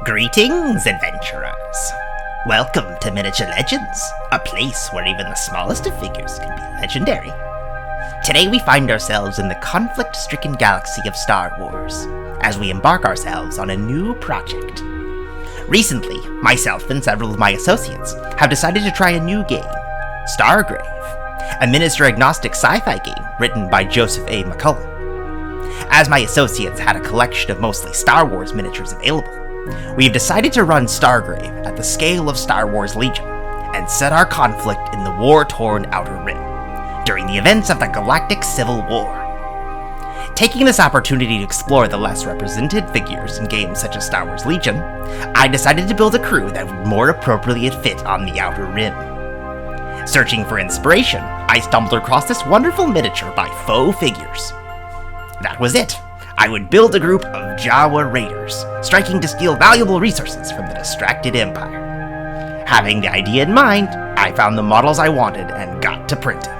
Greetings, adventurers! Welcome to Miniature Legends, a place where even the smallest of figures can be legendary. Today we find ourselves in the conflict-stricken galaxy of Star Wars, as we embark ourselves on a new project. Recently, myself and several of my associates have decided to try a new game, Stargrave, a miniature-agnostic sci-fi game written by Joseph A. McCullum. As my associates had a collection of mostly Star Wars miniatures available, we have decided to run Stargrave at the scale of Star Wars Legion, and set our conflict in the war-torn Outer Rim, during the events of the Galactic Civil War. Taking this opportunity to explore the less represented figures in games such as Star Wars Legion, I decided to build a crew that would more appropriately fit on the Outer Rim. Searching for inspiration, I stumbled across this wonderful miniature by faux figures. That was it. I would build a group of Jawa Raiders, striking to steal valuable resources from the distracted Empire. Having the idea in mind, I found the models I wanted and got to printing.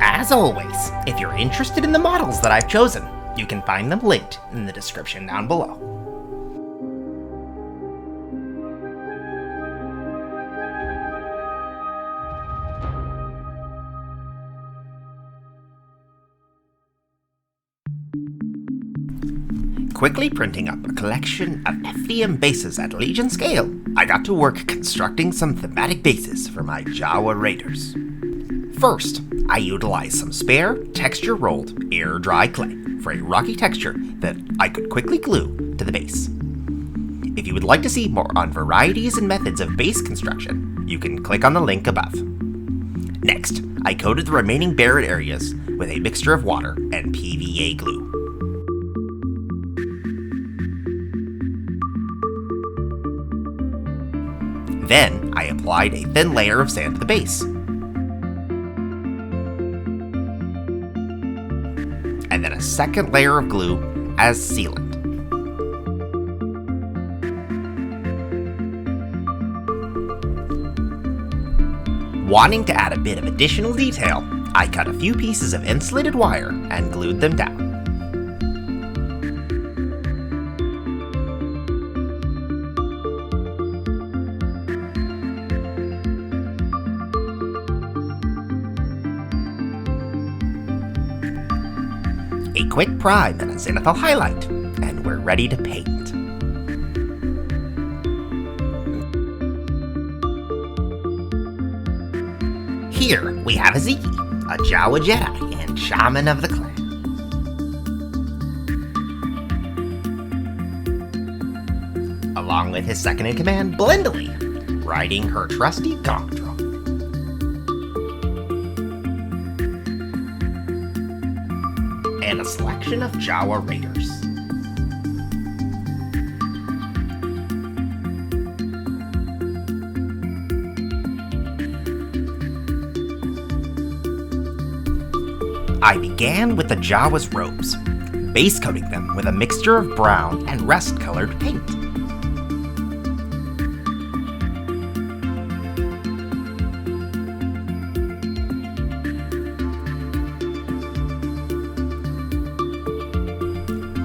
As always, if you're interested in the models that I've chosen, you can find them linked in the description down below. Quickly printing up a collection of FDM bases at Legion scale, I got to work constructing some thematic bases for my Jawa Raiders. First, I utilized some spare, texture-rolled, air-dry clay for a rocky texture that I could quickly glue to the base. If you would like to see more on varieties and methods of base construction, you can click on the link above. Next, I coated the remaining barren areas with a mixture of water and PVA glue. Then, I applied a thin layer of sand to the base. And then a second layer of glue as sealant. Wanting to add a bit of additional detail, I cut a few pieces of insulated wire and glued them down. A quick prime and a zenithal highlight, and we're ready to paint. Here we have Aziki, a Jawa Jedi and shaman of the clan. Along with his second-in-command, Blendly, riding her trusty Gonk Droid. And a selection of Jawa Raiders. I began with the Jawa's robes, base coating them with a mixture of brown and rust-colored paint.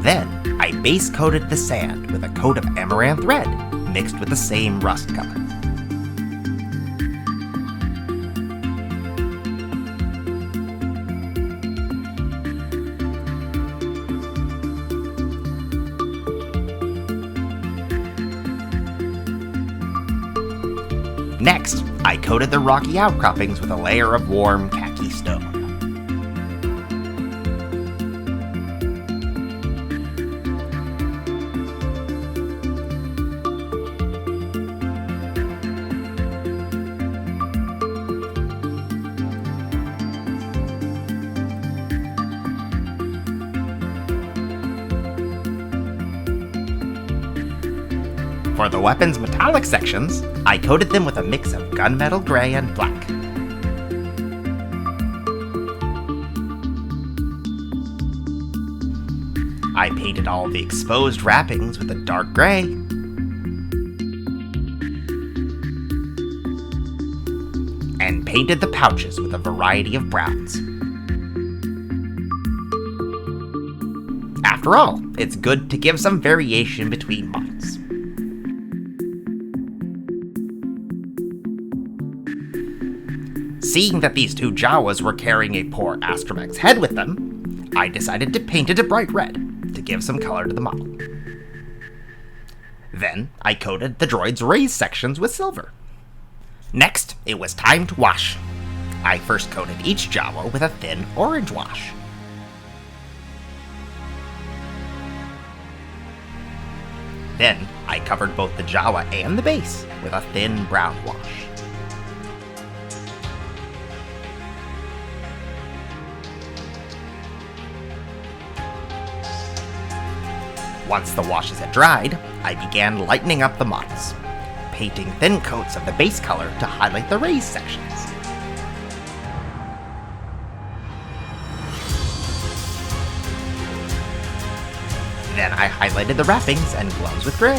Then, I base coated the sand with a coat of amaranth red, mixed with the same rust color. Next, I coated the rocky outcroppings with a layer of warm khaki stone. For the weapon's metallic sections, I coated them with a mix of gunmetal gray and black. I painted all the exposed wrappings with a dark gray. And painted the pouches with a variety of browns. After all, it's good to give some variation between models. Seeing that these two Jawas were carrying a poor astromech's head with them, I decided to paint it a bright red to give some color to the model. Then, I coated the droid's raised sections with silver. Next, it was time to wash. I first coated each Jawa with a thin orange wash. Then, I covered both the Jawa and the base with a thin brown wash. Once the washes had dried, I began lightening up the models, painting thin coats of the base color to highlight the raised sections. Then I highlighted the wrappings and gloves with gray.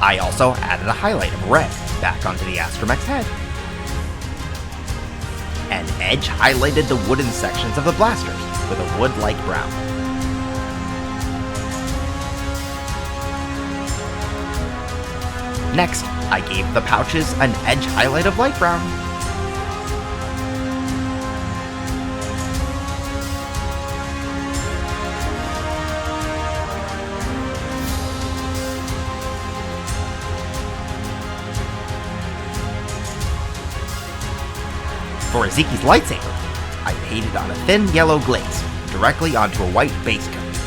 I also added a highlight of red back onto the astromech's head. And edge highlighted the wooden sections of the blasters with a wood-like brown. Next, I gave the pouches an edge highlight of light brown. For Ezeki's lightsaber, I painted on a thin yellow glaze directly onto a white base coat,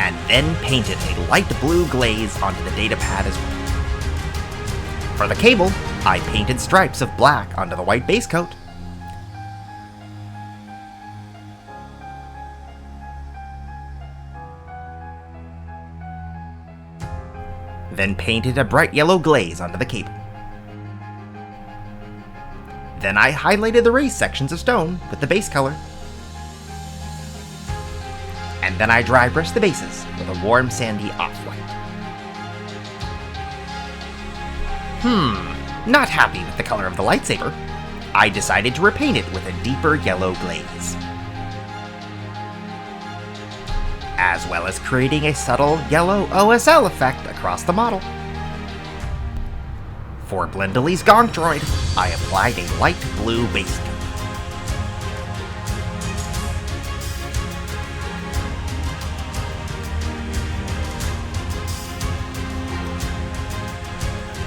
and then painted a light blue glaze onto the datapad as well. For the cable, I painted stripes of black onto the white base coat. Then painted a bright yellow glaze onto the cable. Then I highlighted the raised sections of stone with the base color. And then I dry brushed the bases with a warm sandy off-white. Not happy with the color of the lightsaber, I decided to repaint it with a deeper yellow glaze, as well as creating a subtle yellow OSL effect across the model. For Blindely's Gonk Droid, I applied a light blue base coat.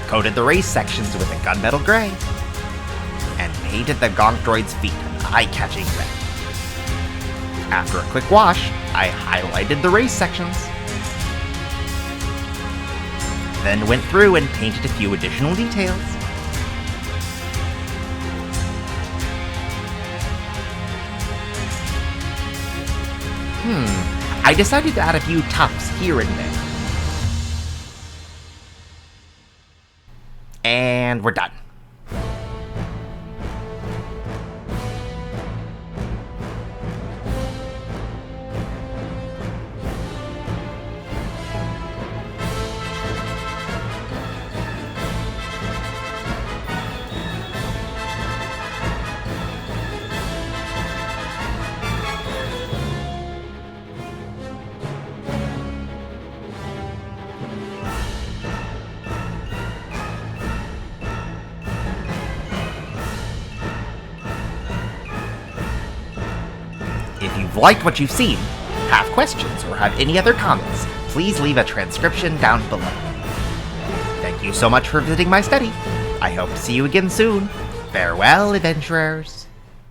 Coated the raised sections with a gunmetal gray, and painted the Gonk Droid's feet an eye-catching red. After a quick wash, I highlighted the raised sections, then went through and painted a few additional details. I decided to add a few tufts here and there. And we're done. If you've liked what you've seen, have questions, or have any other comments, please leave a transcription down below. Thank you so much for visiting my study. I hope to see you again soon. Farewell, adventurers.